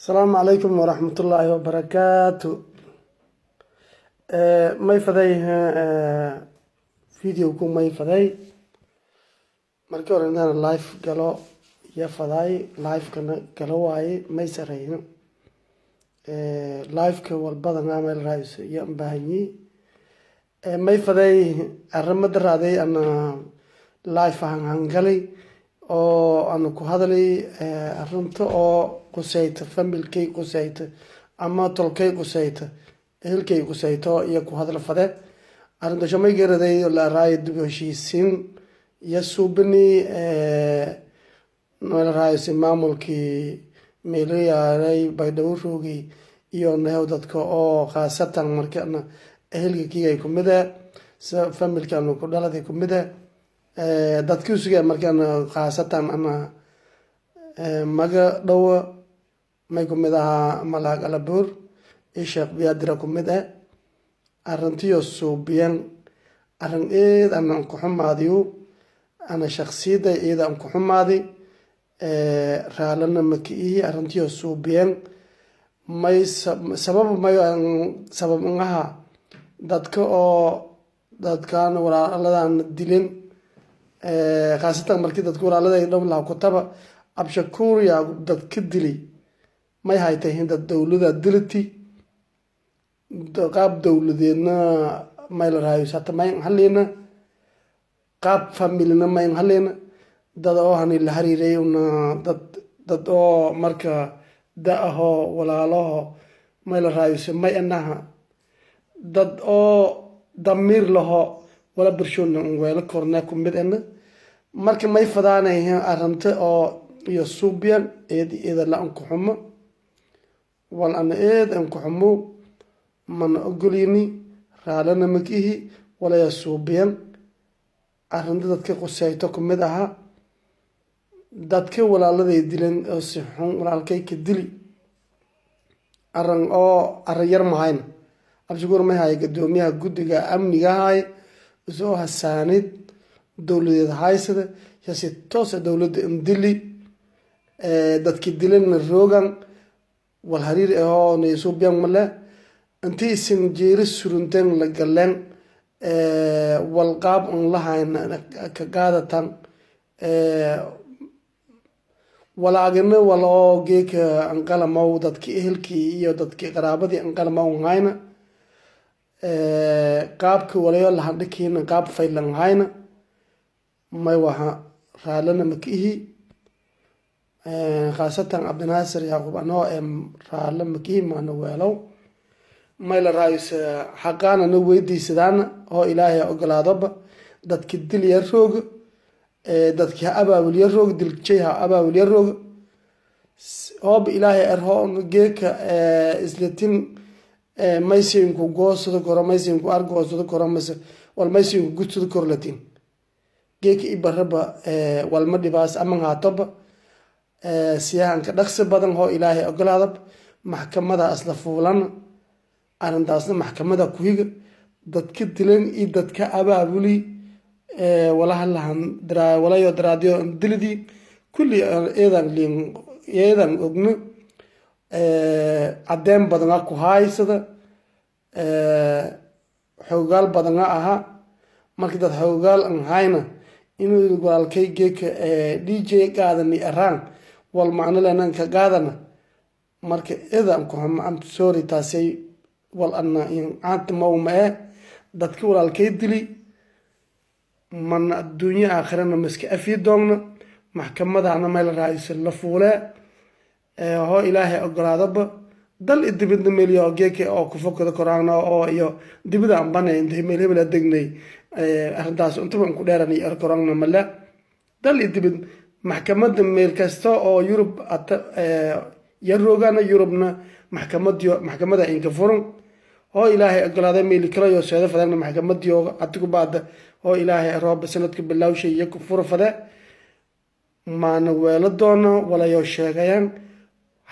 السلام عليكم ورحمة الله وبركاته. ما يفضي فيديوكم ما يفضي markii hore inaan live galo iyo faday live kana galo waaye ma sareeyno live ka walbada meel raayis iyo baahni ma faday arrimada raaday ana live aan galay oo aan ku hadlay arrinta oo qusayta familkay qusayta ama tolkay qusayta ehelkay qusayto iyo ku hadal faday arrinta shamay garaday la raay dib heshiisiin يسوبني نوال رايس مامولكي ميليا راي بايدوروغي iyo nahawdadka oo khaasatan markana ehelkii ay kumida familkan ku dhaladay kumida dadkii suuga markana khaasatan ama maga dhaw may kumida malaag alabur sheekh biyaadira kumida arintiyo suubiyan arin aan ku xumaadiyo أنا شخصية إذا أنكو حمادي رالنا مكيه أرنتيو سوبيان ما سبب ما سبب إنها دتك أو دتكان ولا الله عن الدلين خاصة مركي دتكور الله ده يدوم لا كتابة أبشكور يا دتك الدلي ما هاي تهين الدولة الدلتي دقاب دولتنا ما يلرهاي سات ما ينحلينا qaab familna ma in halena dad oo han la hariiray una dad oo marka daaho walaalaho ma la raayis ma anaha dad oo damir laho wala bulshona wala korna kumid ana marka may fadaanay arrinta oo iyo suubiyan eeda la anku xumo wal ana anku xumo man ogolini raalana makihi wala ya suubiyan arrinta dadka qusayto kumid aha dadka walaaladay dilan oo si xun walaalkay ka dili arrin yar mahayna abshugur ma hay gadoomiyaha guddiga amniga hay soo hasaanid dowladeed haysada yasi toos dowladda indili dadki dilan roogan wal hariir oo neeso biyan mala intii sin jeeris surunteen la galeen والقاب الله كقادة ولا عجنا ولا جيك أنقل موضة كإهلكي يودت كقرابتي أنقل مو هاينا قابك ولا يلا عندك هنا قاب فيلن هاينا ما يوها رالنا مكيه خاصة عبد الناصر يعقوب أنا رالنا مكيه ما نوالو ما إلى رئيس حقنا نويدي سدان هو إلهي أقلادب دتك الدل يروج دتك أبا وليروج دل شيء أبا وليروج هو بإلهي أرهون جيك إسلتين ما يسينكو جوس ذكر ما يسينكو أرجوس ذكر مس والما يسينكو جوس ذكر لتين جيك إبرهبا والمدي باس أمن هاتب سيان كدخس بدن هو إلهي أقلادب محكمة أصل فلان arrintaasna maxkamadda ku higa dadka dilan iyo dadka abaabuli walaha lahan walayo daraadiyo dilidii kulli eedan ogno cadeen badana ku haysada xoogaal badana aha markii dad xoogaal aan hayna inuu walaalkay geeka DJ qaadani araan wal macno leenan ka qaadana marka eedan ku am sorry taasay والأن أنت موما دتك ولا الكيدلي من الدنيا آخرنا مسك أفيد دوننا محكمة أنا مال الرئيس اللفولة هو إلهي أقرادب دل إدبنا مليا جيك أو كفوك ذكرنا أو يو دبنا عم بنا إنتي مليا بلا دقني أهداس أنتم كلارني أذكرنا ملا دل إدبنا محكمة ميركستا أو يوروب يروجانا يوروبنا محكمة إنك فرن هو إلهي أقول ميلي كلا يوسف فدنا محكمة يو أتوقع بعد هو إلهي رب سنتك بالله شيء يكفر فده ما نوال دونا ولا يوشيغيان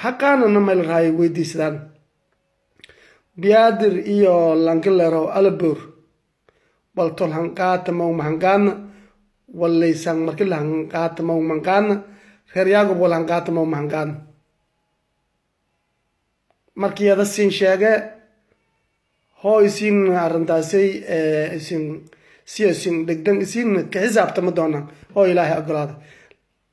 حقانا نمال راي ويدي سدان بيادر إيو لانكلرو ألبور والطول هنقات مو مهنقان والليسان مركل هنقات مو مهنقان خير ياقب والهنقات مو مهنقان markii ada siin sheege hoo isin arrintaasay isin degdan isin ka xisaabtama doonaan hoo ilaahay ogolaada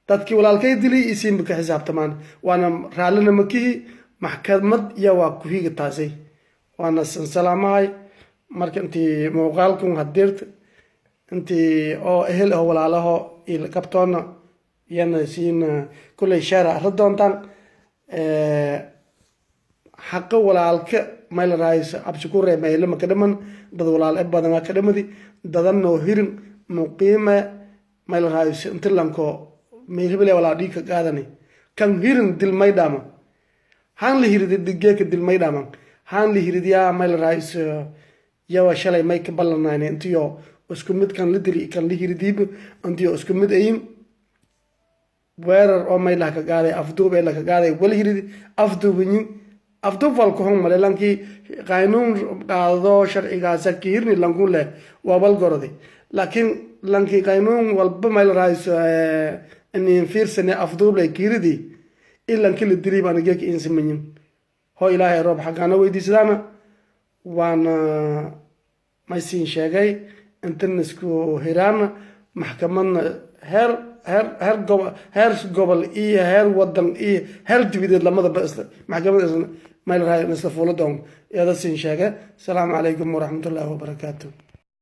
dadkii walaalkay dilay isinba ka xisaabtamaan waana raallina makihi maxkamad iyo waa ku higa taasay waana salaamahay marka intii muuqaalkun hadirta intii oo ehel oo walaalaho ila qabtoona yana siin kulay shara arrin doontaan xaqa walaalka meel raayis abshukure meel ma kadhaman dad walaal badan ka dhamadi dadan noo hirin muqiima meel raayis inta lanko meel hebel walaal dhiig qaadani kan hirin dil maydama han la hiridi digeeka dil maydama han la hiridiya meel raayis yawa shalay may ka ballanayna intiyo isku mid kan la dili kan la hiridiib intiyo isku mid ayin weerar oo meel ka qaaday afduub ee la ka qaaday wal hiridi afduubin afduub walku hon male lankii qaanuun qaado sharcigaasa kiirni lankun leh waa bal gorodi laakiin lankii qaanuun walba meel raayis in fiirsane afduub leh kiiridi ilan kila dili baan geek insimin hoo ilaahay roob xaqana weydiisadaana waana maysin sheegay intan isku hiraan maxkamadna heer gobol iyo heer wadan iyo heer dibideed lamadaba maxkamada meel raay isla fuulo doon iyada siin sheegay asalaamu calaykum waraxmatullaahi wabarakaatuh